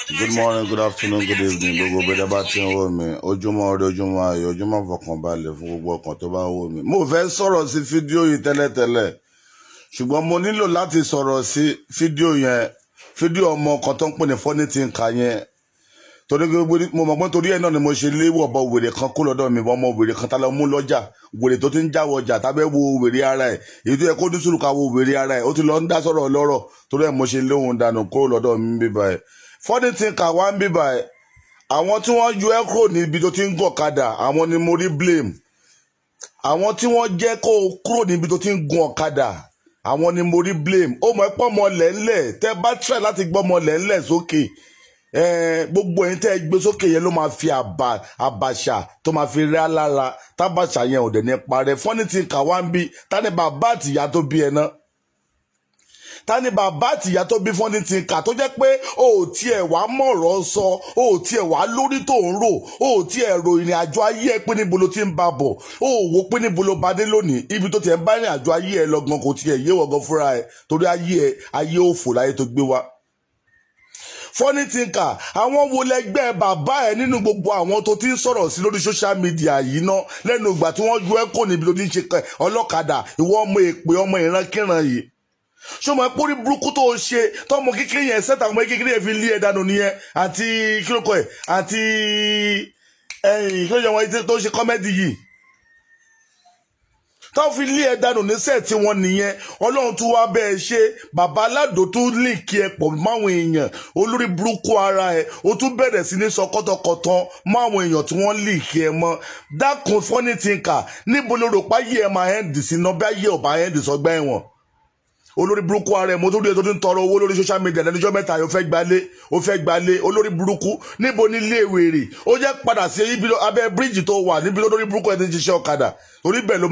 Good morning, good afternoon, good evening. Gbogbo bẹ́ẹ̀ bá ti ń wò mí, ojúmọ́ ire, ojúmọ́ ayọ̀, ojúmọ́ fọkànbalẹ̀ fún gbogbo ọkàn tó bá ń wò mí. Mo fẹ́ sọ̀rọ̀ sí fídíò yìí tẹ́lẹ̀tẹ́lẹ̀, ṣùgbọ́n mo nílò láti sọ̀rọ̀ sí fídíò yẹn, fídíò ọmọ kan tó ń pè ní Funny Thinker yẹn. Torí mo mọ̀ pé torí ẹ̀ náà ni mo ṣe léwọ̀ bọ wèrè kan kó lọ́dọ̀ mi, ọmọ wèrè kan tá lọ mú lọ́jà, wèrè tó ti ń jáwọ́ ọjà tábẹ́ wo wèrè ara ẹ̀, èyí tó yẹ kó ní sùúrù ká wo wèrè ara ẹ̀, ó ti lọ ń dá sọ̀rọ̀ ọlọ́rọ̀, torí ẹ̀ mo ṣe léwọ̀n dànù kó lọ́dọ̀ mi bíbá ẹ̀. Funny Thinker wá ń bíbá ẹ̀, àwọn tí wọ́n yọ ẹ́ kúrò níbi tó ti ń gun ọ̀kadà, àwọn ni mo rí blame. Àwọn tí wọ́n jẹ́ kó kúrò níbi tó ti ń gun ọ̀kadà, àwọn ni mo rí blame. Ó mọ̀ ẹ́ pọ̀ ọmọ lẹ́ńlẹ̀, tẹ́ bá try láti gbọ́ ọmọ lẹ́ńlẹ̀ sókè, gbogbo ẹ̀yin tẹ́ gbé sókè yẹn ló máa fi àbàṣà tó máa fi rí alára, tábàṣà yẹn ò dẹ̀ ní parẹ́. Funny Thinker wá ń bí, ta ni bàbá àtìyá tó bí ẹ náà? Ta ni bàbá àtìyá tó bí Funny Thinker tó jẹ́ pé o ò tiẹ̀ wá mọ̀rọ̀ sọ, o ò tiẹ̀ wá lórí tó ń rò, o ò tiẹ̀ ro ìrìn àjò ayé ẹ pé níbo ló ti ń bá bọ̀, o ò wo pé níbo ló bá dé lónìí, ibi tó tiẹ̀ ń bá ìrìn àjò ayé ẹ lọ́gbọ̀n kò tiẹ̀ yé wọ̀gàn fúnra ẹ, torí ayé òfò láyé tó gbé wá. Funny Thinker, àwọn wo lẹgbẹ́ bàbá ẹ nínú gbogbo àwọn tó ti ń sọ̀rọ̀ sí lórí social media yìí ná lẹ́nu ìgbà tí wọ́n ju ẹ́ kò níbi tó ti ń ṣe ọlọ́kadà, ìwọ ọmọ èpè ọmọ ìrankíran yìí. Ṣé o mọ̀ pé orí burúkú tó ṣe tọmọ kékeré yẹn sẹ́ta ọmọ kékeré yẹn fi lé ẹ dànù nìyẹn, àti kílókọ ẹ̀ àti kílókọ wọn tó ṣe kọ́mẹ́dì yìí táwọn fi lé ẹ dànù ní sẹ́ẹ̀tì wọn nìyẹn. Ọlọ́run tún wá bẹ́ẹ̀ ṣe, bàbá aládò tún lè kí ẹ pọ̀ máwọn èèyàn, olórí burúkú ara ẹ ó tún bẹ̀rẹ̀ sí ní sọ kọ́tọ̀kọ̀tàn máwọn èèyàn tí wọ́n lè kí ẹ mọ́. Dákun Funny Thinker, níbo ló rò páyé ẹ máa ẹ́ǹdì sí náà bí ayé ọ̀bá ẹ́ǹdì sọgbà ẹ̀wọ̀n? Olórí burúkú ara ẹ̀ mo tó rí ẹ tó ti ń tọrọ owó lórí social media lẹ́nujọ́ mẹ́ta yóò fẹ́ gbalé olórí burúkú. Níbo ní ilé wèrè? Ó jẹ́ padà sí ibi abẹ́ bíríìjì tó wà níbi olórí burúkú ẹ̀ ti ń ṣiṣẹ́ ọ̀kadà, torí ibẹ̀ ló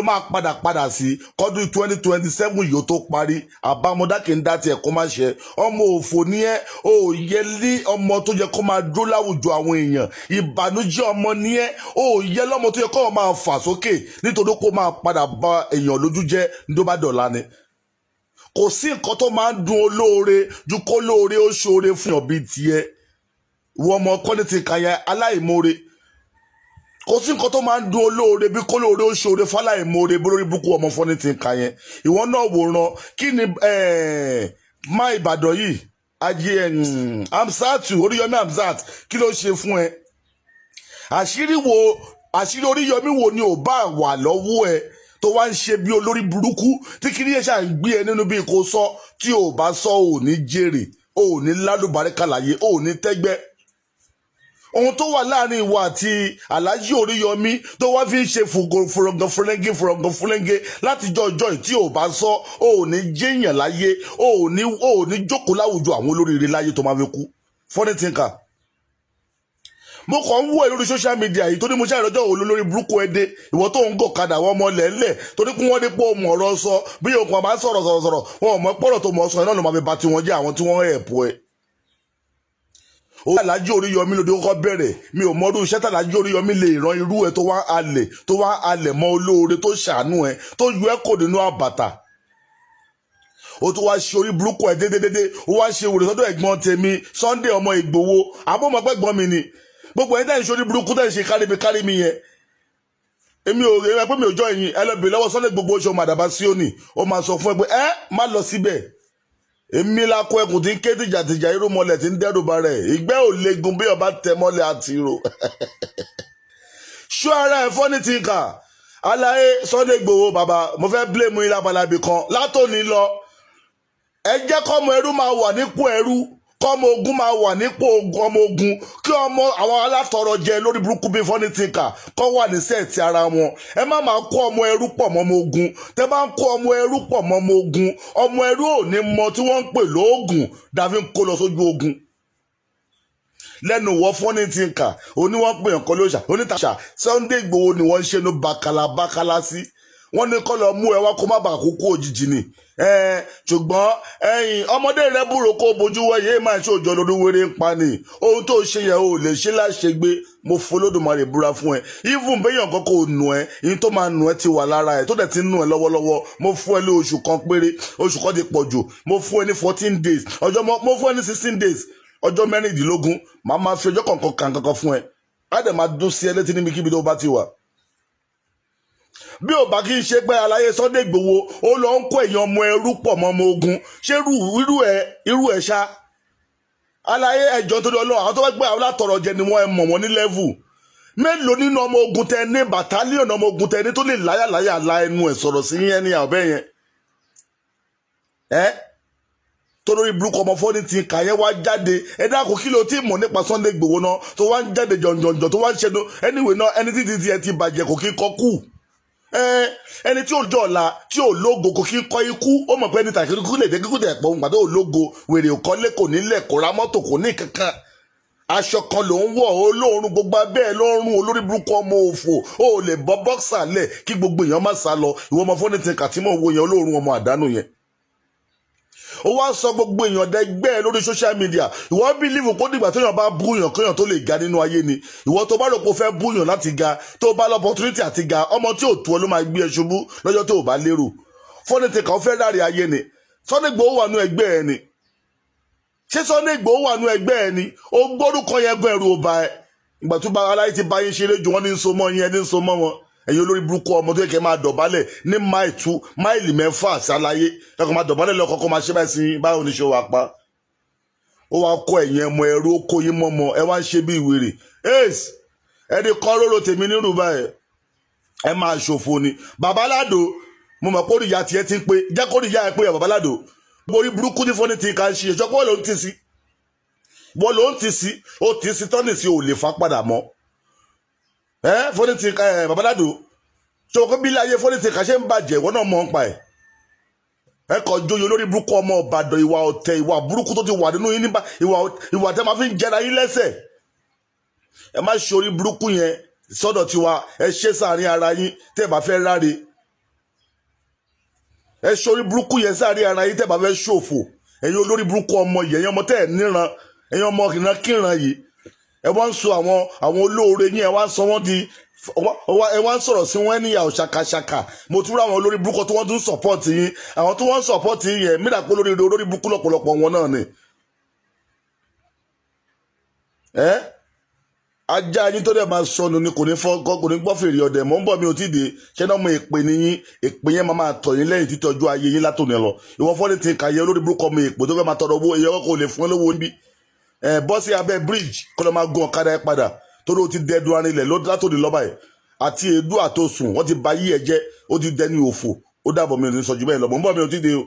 máa padà sí kọ́dún 2027 yóò tó parí. Àbámọ́dá kì í dá tiẹ̀ kó má ṣe. Ọmọ òfò ní ẹ́, ó yẹ ní ọmọ tó yẹ kó máa dúró láwùjọ àwọn èèyàn. Ìbànújẹ́ ọmọ ní ẹ́, ó yẹ lọ́mọ tó yẹ kó máa fà sókè nítorí kó máa padà bá èèyàn lójú jẹ́ ní tó bá dọ̀la ni. Kò sí nǹkan tó máa ń dùn olóore ju kó lóore ó ṣoore fún yàn bíi tiẹ̀. Ìwọ ọmọ Funny Thinker yẹn aláìmoore. Kò sí nǹkan tó máa ń dùn olóore bí kó lóore ó ṣoore fáláìmoore bólórí búkú ọmọ Funny Thinker yẹn. Ìwọ náà wòran kí ni má Ìbàdàn yìí ajé Hamzat, Oríyọmí Hamzat, kí ló ṣe fún ẹ? Àṣírí Oríyọmí wo ni ò bá wà lọ́wọ́ ẹ tó wá ń ṣe bí olórí burúkú tí kí ní ẹ ṣáà ń gbé ẹ nínú bí kò sọ, tí ò bá sọ ò ní jèrè, ò ní lálùbáríkà láyé, ò ní tẹ́gbẹ́. Ohun tó wà láàrin ìwọ àti Alhaji Oríyọmí tó wá fi ń ṣe fúrọ̀gànfúlẹ́ngé látijọ́ ọjọ́ tí ò bá sọ ò ní jẹ́yàn láyé, ò ní jókòó láwùjọ àwọn olóríire láyé tó máa fi kú. Funny Thinker, mo kàn ń wò ẹ lórí social media yìí torí mo ṣe àìrọ́jọ́ òun lórí burúkú ẹdẹ ìwọ tó ń gọ̀kadà àwọn ọmọ lẹ́lẹ̀ torí pé wọ́n dé pé ọmọ ọ̀rọ̀ sọ bí òkun àbá sọ̀rọ̀ wọn ò mọ̀ pọ̀rọ̀ tó mọ̀ sọ iná ló máa fi ba tiwọn jẹ́ àwọn tí wọ́n ẹ̀pọ̀ ẹ̀. ó wà Alhaji Oríyọmí lóde kọ́kọ́ bẹ̀rẹ̀, mi ò mọdún iṣẹ́ tàlájì Oríyọmí lè ran irú ẹ tó wá alẹ̀ mọ́ olóore tó ṣàánú ẹ tó yọ ẹ kò nínú àbàtà. Ó tún wá ṣe orí burúkú ẹ dédédédé, ó wá ṣe wèrè sọ́dọ̀ ẹ̀gbọ́n tèmi Sunday ọmọ Ìgbòho, àbọ̀mọ̀pẹ̀gbọ́n mi ni. Gbogbo ẹni tẹ́ ń ṣorí burúkú tẹ́ ń ṣe kárí mi yẹn, èmi ò rẹ pé mi ò jọ ẹ̀yìn ẹlẹ́bìí lọ́wọ́ Sunday gbogbo oṣù Màdàbá Síónì, ó máa sọ fún ẹ pé má lọ síbẹ̀. Èmi lakọ ẹkùn tí ń ké tìjàtìjà irú mọ́lẹ̀ tí ń dẹ́rù ba rẹ̀, ìgbẹ́ ò legun bí ọba tẹ mọ́lẹ̀ àti ro. Ṣọ́ ara ẹ̀ Funny Thinker, aláyé Sunday Igboho bàbá, mo fẹ́ blame yín lábalábì kan látòní lọ. Ẹ jẹ́ kọ́mọ ẹrú máa wà nípò ẹrú, kọ́mọ ogun máa wà nípò ọmọ ogun, kí àwọn alátọrọ jẹ lórí burúkú bíi Funny Thinker kọ́ wà ní sẹ́ẹ̀tì ara wọn. Ẹ má máa kó ọmọ ẹrú pọ̀ mọ́ ọmọ ogun. Tẹ́ bá ń kó ọmọ ẹrú pọ̀ mọ́ ọmọ ogun, ọmọ ẹrú ò ní mọ tí wọ́n ń pè lóògùn dàbí ń kó lọ sójú ogun. Lẹ́nu wọ Funny Thinker oníwọ́n pè nǹkan lóṣà onítàṣà Sunday Igboho ni wọ́n ń ṣe ní bàkàlà sí. Wọ́n ní kọ́ lọ mú ẹ wá kó má bàa kókó òjijì ni. Ṣùgbọ́n ọmọdé rẹ búrò kó bojú wẹ̀yẹ máa ṣe òjò lórí wéré ń pa ni. Ohun tó ṣe yẹn ò lè ṣe láṣegbé, mo f'Olódùmarè búra fún ẹ. Even béèyàn kan kò nù ẹ, ìyẹn tó máa nù ẹ ti wà lára ẹ tó dẹ̀ ti nù ẹ lọ́wọ́lọ́wọ́. Mo fún ẹ ní oṣù kan péré, oṣù kan ti pọ̀ jù. Mo fún ẹ ní 14 days, mo fún ẹ ní 16 days. ọjọ́ mẹ́rìndínlógún màá máa fi ọjọ́ kọ̀ọ̀kan kan kankan fún ẹ á dẹ̀ máa dún sí ẹ létí níbikíbi tó bá ti wà. bí ò bá kí n ṣe pé aláyé Sunday Igboho ó lọ ń kó èèyàn ọmọ ẹrú pọ̀ mọ́ ọmọ ogun ṣé irú ẹ̀ ṣá aláyé ẹjọ́ tó lọ lọ àwọn tó bá gbé àwọn látọ̀rọ̀ jẹ ni wọ́n mọ̀ wọ́n ní level mélòó nínú ọmọ ogun tẹ ní bàtálíọ̀nù ọmọ ogun tẹ ní tó lè láyàláyà la ẹnu ẹ̀ sọ̀rọ̀ sí yẹn ní àbẹ́ yẹn tó lórí burúkú ọmọ fọ́ọ̀nì tí kà yẹn wá jáde ẹ dákun kí ló tí mọ̀ nípa Sunday Igboho náà tó wá ń jáde jọ̀njọ̀njọ̀ tó wá ń ṣẹnu anyway náà ẹni títí tiẹ̀ ti bàjẹ́ kò kí kọ́ kù ẹni tí ò jọ ọ̀la tí ò lógo kò kí kọ́ ikú ó mọ̀ pé ẹni tàkì kú lè dé kíkú tẹ̀ pọ̀ nígbà tó lógo wèrè òkọ́lé kò nílẹ̀ kò ra mọ́tò kò ní kankan aṣọ kan ló ń wọ̀ olóorun gbogbo abẹ́ lọ́rùn olórí burúkú ọmọ òfò ó lè bọ́ bọ́ksà lẹ̀ kí gbogbo èèyàn má sá lọ ìwọ ọmọ fọ́nì tí kàtímọ̀ wo yẹn olóorun ọmọ àdánù yẹn ó wá sọ gbogbo èèyàn dẹgbẹ́ lórí social media ìwọ bílíìfù kó dìgbà tó yàn bá búyàn kéèyàn tó lè ga nínú ayé ni ìwọ tó bá rò pé ó fẹ́ búyàn láti ga tó bá l'opportunity àti ga ọmọ tí ò tó ọ ló máa gbé ẹ ṣubú lọ́jọ́ tó ò bá lérò fọ́nì tí kàn fẹ́ ráre ayé ni Sunday Igboho wà nú ẹgbẹ́ ẹ ni ṣé Sunday Igboho wà nú ẹgbẹ́ ẹ ni ó gbórúkọ yẹn gan ẹrù ọba ẹ ìgbà tó bá aláyé ti bá yín ṣeré ju wọn ní so mọ́ yín ẹni so mọ́ wọn ẹ̀yin olórí burúkú ọmọ tó yẹ kẹ́ máa dọ̀bálẹ̀ ní máìlì 6 ṣàlàyé ẹ̀kọ́ máa dọ̀bálẹ̀ lọ́kọ́kọ́ máa ṣe báyìí sí báwo ní ṣe wà pa ó wá kọ́ ẹ̀yin ẹmọ ẹrú ó kó yín mọ́mọ́ ẹ wá ń ṣe bí ìwèrè ẹni kọ́ róró tèmi nírú báyìí ẹ máa ṣòfò ni Babalado mo mọ̀ kórìíyá tiẹ̀ ti ń pé jẹ́ kórìíyá ẹ pé ẹ Babalado borí burúkú ní fọ́nì tí ká ń ṣe ìṣọ́pọ̀ ló ń tì sí wọ́n ló ń tì sí ó tì sí tọ́nì sí ò lè fa padà mọ́ fọ́nì tí Babalado ṣe òkú bí láyé fọ́nì tí ká ṣe ń bàjẹ́ wọ́n náà mọ̀ ń pa ẹ̀ kọ́ jóyè olórí burúkú ọmọ Ìbàdàn ìwà ọ̀tẹ̀ ìwà burúkú tó ti wà nínú yín nípa ìwà tẹ́ máa fi ń jẹra yín lẹ́sẹ̀ ẹ má ṣe orí burúkú yẹn sọ́dọ̀ tiwa ẹ ṣe sáàrin ara yín tẹ́ ẹ bá fẹ́ ráre ẹ ṣe orí burúkú yẹn sáàrin ara yín tẹ́ ẹ bá fẹ́ ṣòfò ẹ̀yin olórí burúkú ọmọ yìí ẹ̀yin ọmọ tẹ́ ẹ níran ẹ̀yin ọmọ kìnnà kíran yìí ẹ wá ń sọ àwọn olóore yín ẹ wá ń sọ wọ́n di ẹ wá ń sọ̀rọ̀ sí wọn níyàwó ṣàkàṣàkà mo tún rà àwọn olórí burúkú tí wọ́n tún support yín àwọn tí wọ́n support yín yẹn mí dàpọ̀ olórí burúkú lọ́pọ̀lọpọ̀ wọn náà ni ajá yín tó dẹ̀ máa sọnù ni kò ní gbọ́ fèrè ọ̀dẹ̀ mọ́ ń bọ̀ mi ò tí ì dé ṣé náà mo èpè níyín èpè yẹn máa tọ̀ yín lẹ́yìn títọ́jú ayé yín látòní lọ ìwọ fọ́nì tí kàyé olórí burúkú ọmọ èpè tó fẹ́ máa tọrọ owó èyí ọkọ̀ ò lè fún ẹ lówó níbí bọ́ sí abẹ́ bridge kó lọ máa gun ọ̀kadà ẹ padà torí ó ti dẹdun arinlẹ̀ látòní lọ́ba ẹ̀ àti èédú àtòsùn wọ́n ti ba yí ẹ jẹ́ ó ti dẹni òfò ó dàbọ̀ mi ò ní sọ jù bẹ́ẹ̀ lọ mọ́ ń bọ̀ mi ò tí ì dé o.